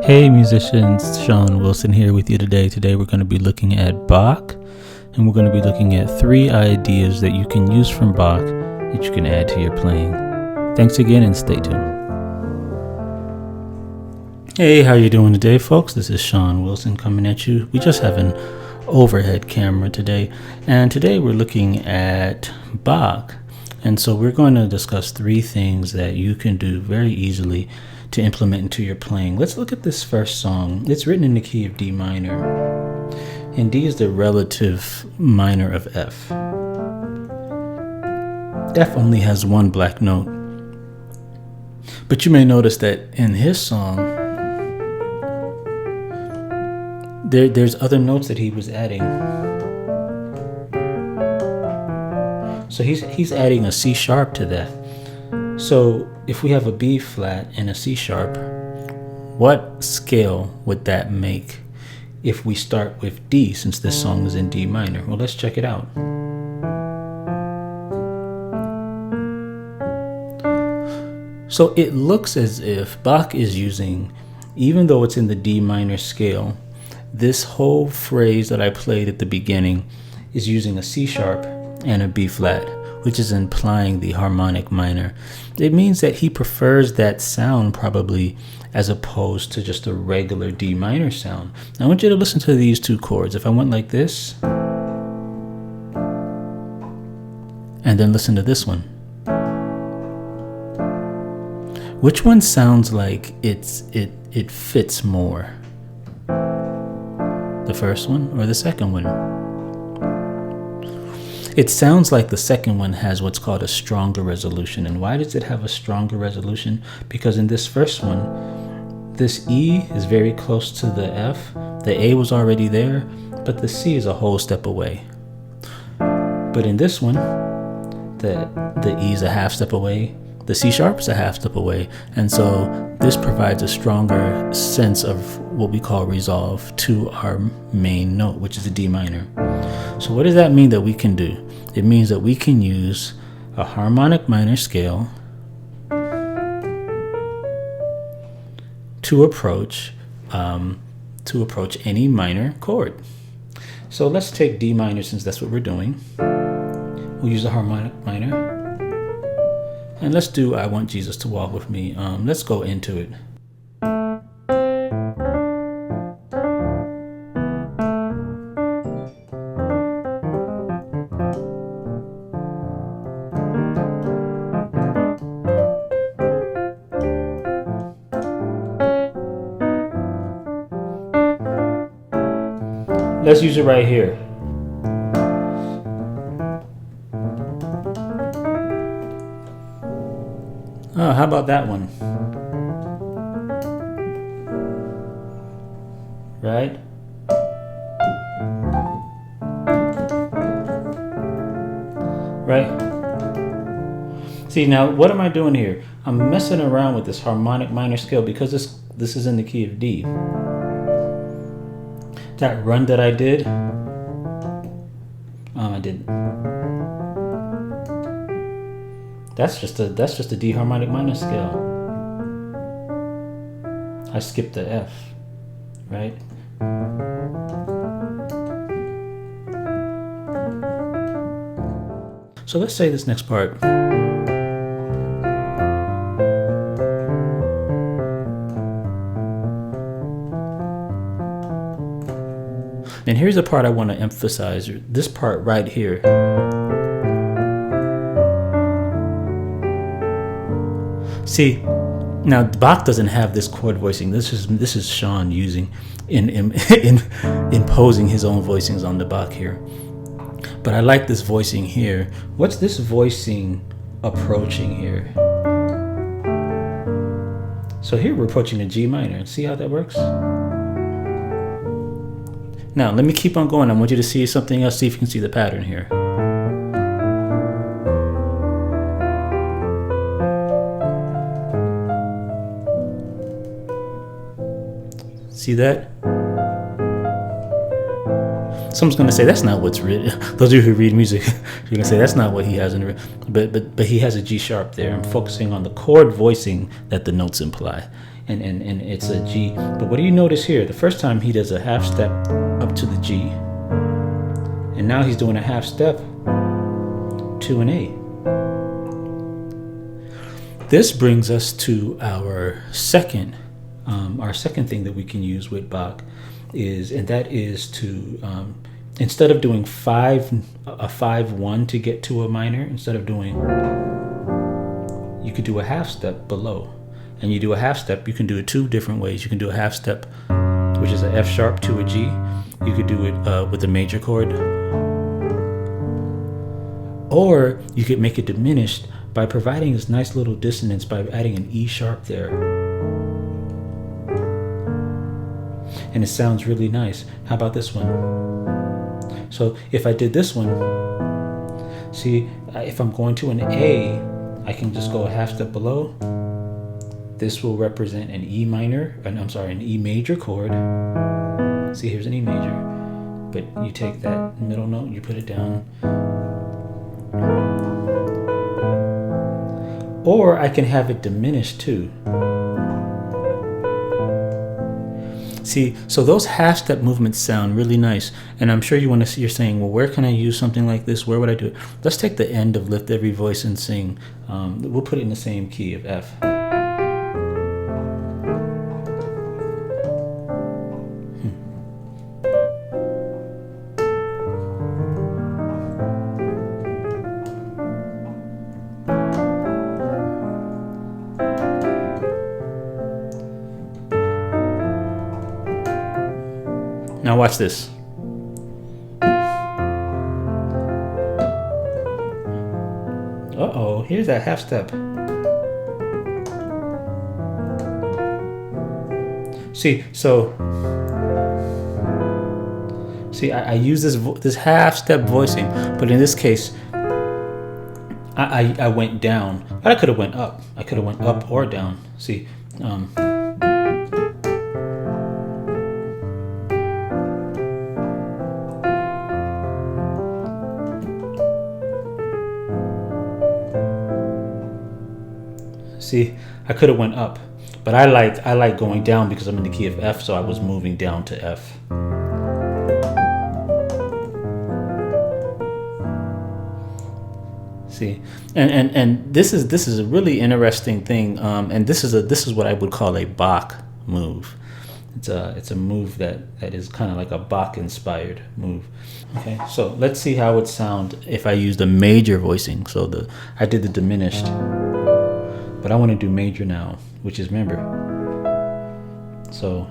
Hey musicians, Sean Wilson here with you today. Today we're going to be looking at Bach, and we're going to be looking at 3 ideas that you can use from Bach that you can add to your playing. Thanks again and stay tuned. Hey, how you doing today, folks? This is Sean Wilson coming at you. We just have an overhead camera today, and today we're looking at Bach. And so we're going to discuss 3 things that you can do very easily to implement into your playing. Let's look at this first song. It's written in the key of D minor, and D is the relative minor of F. F only has 1 black note, but you may notice that in his song there's other notes that he was adding. So he's adding a C sharp to that. So if we have a B flat and a C sharp, what scale would that make if we start with D, since this song is in D minor? Well, let's check it out. So it looks as if Bach is using, even though it's in the D minor scale, this whole phrase that I played at the beginning is using a C sharp and a B flat, which is implying the harmonic minor. It means that he prefers that sound probably as opposed to just a regular D minor sound. Now I want you to listen to these 2 chords. If I went like this, and then listen to this one, which one sounds like it fits more? The first one or the second one? It sounds like the second one has what's called a stronger resolution. And why does it have a stronger resolution? Because in this first one, this E is very close to the F. The A was already there, but the C is a whole step away. But in this one, the E is a half step away. The C sharp is a half step away. And so this provides a stronger sense of what we call resolve to our main note, which is a D minor. So what does that mean that we can do? It means that we can use a harmonic minor scale to approach any minor chord. So let's take D minor, since that's what we're doing. We'll use a harmonic minor. And let's do I Want Jesus to Walk With Me. Let's go into it. Let's use it right here. Oh, how about that one? Right? Right? See, now what am I doing here? I'm messing around with this harmonic minor scale because this is in the key of D. That run that I did, I didn't. That's just a D harmonic minor scale. I skipped the F, right? So let's say this next part. And here's the part I want to emphasize, this part right here. See, now Bach doesn't have this chord voicing. This is Sean using in imposing his own voicings on the Bach here. But I like this voicing here. What's this voicing approaching here? So here we're approaching a G minor. See how that works? Now, let me keep on going. I want you to see something else. See if you can see the pattern here. See that? Someone's going to say that's not what's written. Those of you who read music, you're going to say that's not what he has in the but he has a G sharp there. I'm focusing on the chord voicing that the notes imply. and it's a G. But what do you notice here? The first time he does a half step up to the G, and now he's doing a half step to an A. This brings us to our second thing that we can use with Bach and that is to instead of doing a 5-1 to get to a minor, you could do a half step below. And you do a half step, you can do it two different ways. You can do a half step, which is an F sharp to a G. You could do it with a major chord. Or you could make it diminished by providing this nice little dissonance by adding an E sharp there. And it sounds really nice. How about this one? So if I did this one, see, if I'm going to an A, I can just go a half step below. This will represent an E minor, an E major chord. See, here's an E major, but you take that middle note, you put it down. Or I can have it diminished too. See, so those half step movements sound really nice, and I'm sure you're saying, well, where can I use something like this? Where would I do it? Let's take the end of Lift Every Voice and Sing. We'll put it in the same key of F. Now watch this. Uh-oh, here's that half step. See, I use this half step voicing, but in this case, I went down. But I could have went up. I could have went up or down. See, See, I could have went up, but I like going down because I'm in the key of F, so I was moving down to F. See, and this is a really interesting thing, and this is what I would call a Bach move. It's a move that is kind of like a Bach inspired move. Okay, so let's see how it would sound if I used a major voicing. So I did the diminished, but I want to do major now, which is, remember, so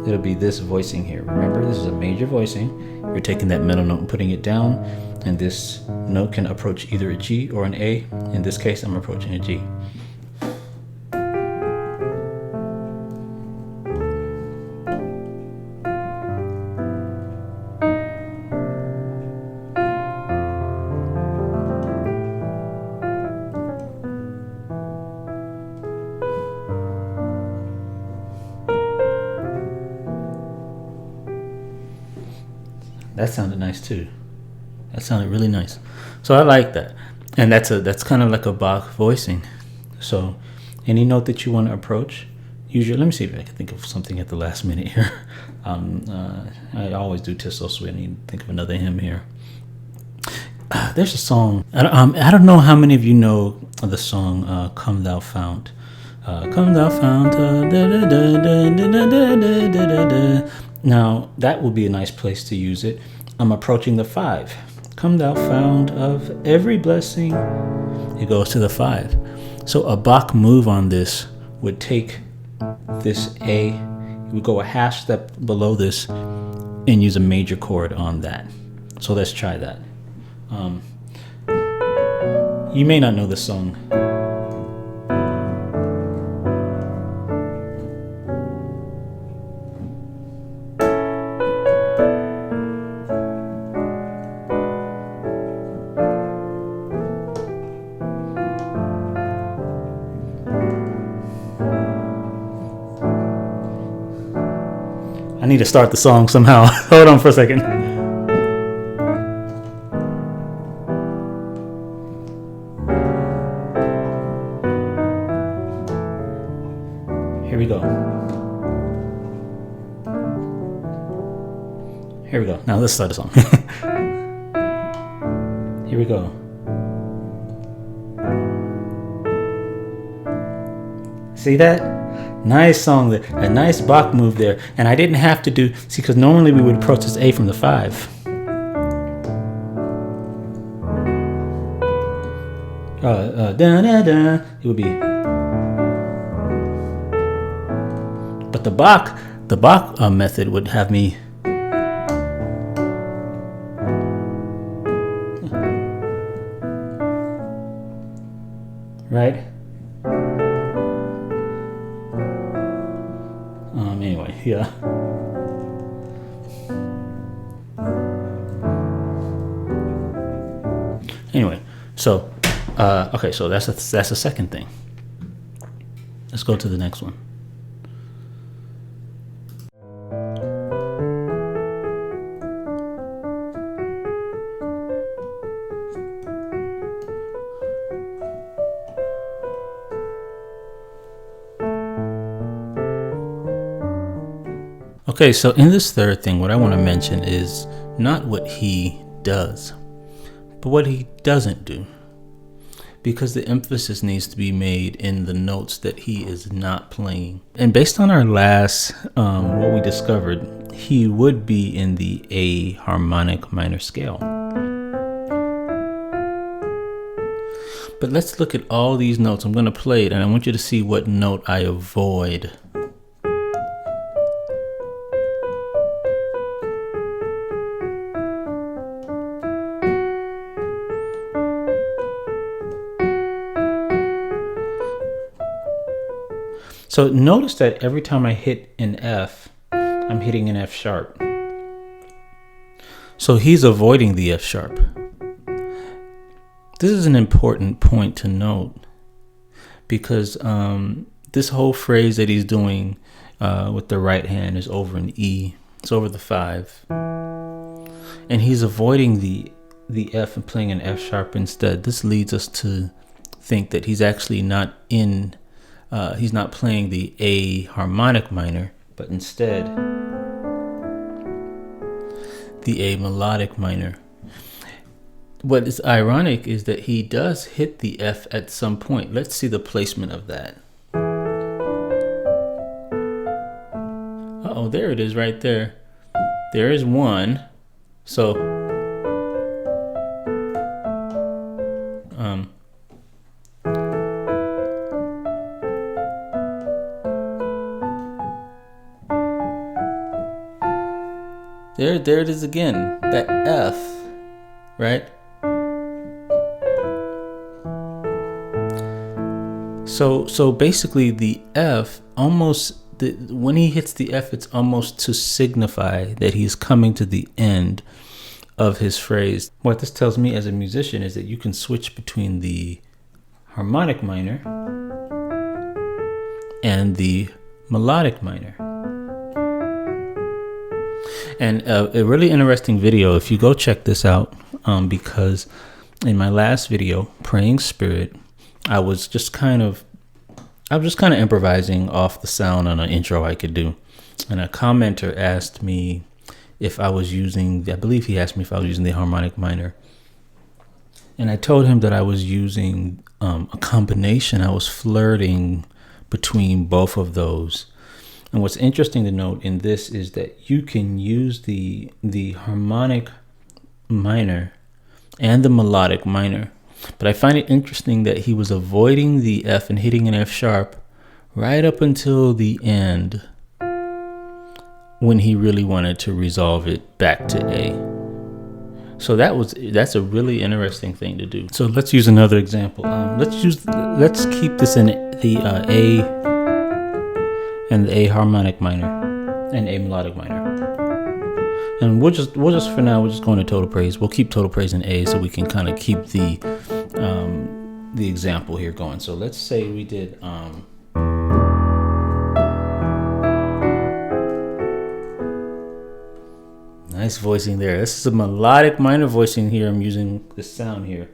it'll be this voicing here. Remember, this is a major voicing. You're taking that middle note and putting it down, and this note can approach either a G or an A. In this case, I'm approaching a G. That sounded nice too. That sounded really nice. So I like that. And that's kind of like a Bach voicing. So any note that you want to approach, usually, let me see if I can think of something at the last minute here. I always do Tissot, so I need to think of another hymn here. There's a song. I don't know how many of you know the song Come Thou Fount. Come Thou Fount. Now, that would be a nice place to use it. I'm approaching the 5. Come thou fount of every blessing. It goes to the 5. So a Bach move on this would take this A, you would go a half step below this and use a major chord on that. So let's try that. You may not know this song. I need to start the song somehow. Hold on for a second. Here we go. Now let's start the song. Here we go. See that? Nice song there. A nice Bach move there. And I didn't have to do, see, because normally we would approach this A from the 5. It would be. But the Bach method would have me. Right? Anyway, yeah. Anyway, so okay, so that's the second thing. Let's go to the next one. Okay, so in this third thing, what I want to mention is not what he does, but what he doesn't do. Because the emphasis needs to be made in the notes that he is not playing. And based on our last, what we discovered, he would be in the A harmonic minor scale. But let's look at all these notes. I'm going to play it, and I want you to see what note I avoid. So notice that every time I hit an F, I'm hitting an F sharp. So he's avoiding the F sharp. This is an important point to note because this whole phrase that he's doing with the right hand is over an E. It's over the 5. And he's avoiding the F and playing an F sharp instead. This leads us to think that he's actually not in he's not playing the A harmonic minor, but instead the A melodic minor. What is ironic is that he does hit the F at some point. Let's see the placement of that. Uh-oh, there it is right there. There is one. So there it is again, that F, right? So basically the F when he hits the F, it's almost to signify that he's coming to the end of his phrase. What this tells me as a musician is that you can switch between the harmonic minor and the melodic minor. And a really interesting video, if you go check this out, because in my last video, Praying Spirit, I was just kind of improvising off the sound on an intro I could do. And a commenter asked me if I was using, I believe he asked me if I was using the harmonic minor. And I told him that I was using a combination. I was flirting between both of those. And what's interesting to note in this is that you can use the harmonic minor and the melodic minor. But I find it interesting that he was avoiding the F and hitting an F sharp right up until the end when he really wanted to resolve it back to A. So that's a really interesting thing to do. So let's use another example. Let's keep this in the A and the A harmonic minor and A melodic minor. And we'll just for now, we're just going to total praise. We'll keep total praise in A so we can kind of keep the example here going. So let's say we did nice voicing there. This is a melodic minor voicing here. I'm using this sound here.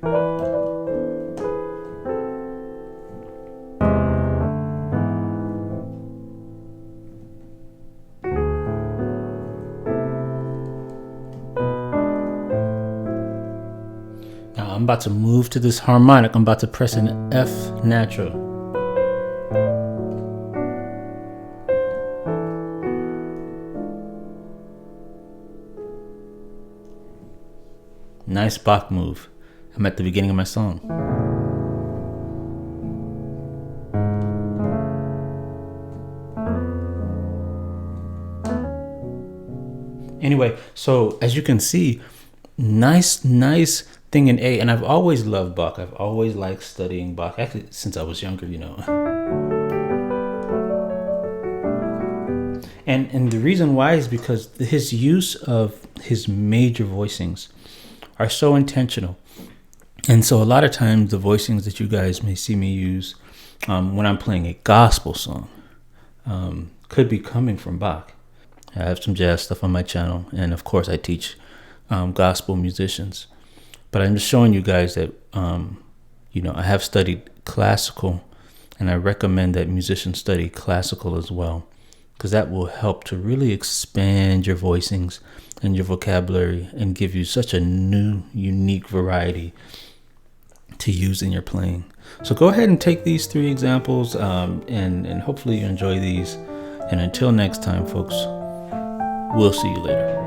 I'm about to move to this harmonic. I'm about to press an F natural. Nice Bach move. I'm at the beginning of my song. Anyway, so as you can see, nice thing in A. And I've always loved Bach. I've always liked studying Bach, actually since I was younger, you know. And the reason why is because his use of his major voicings are so intentional. And so a lot of times the voicings that you guys may see me use when I'm playing a gospel song could be coming from Bach. I have some jazz stuff on my channel, and of course I teach gospel musicians. But I'm just showing you guys that, I have studied classical, and I recommend that musicians study classical as well, because that will help to really expand your voicings and your vocabulary and give you such a new, unique variety to use in your playing. So go ahead and take these 3 examples and hopefully you enjoy these. And until next time, folks, we'll see you later.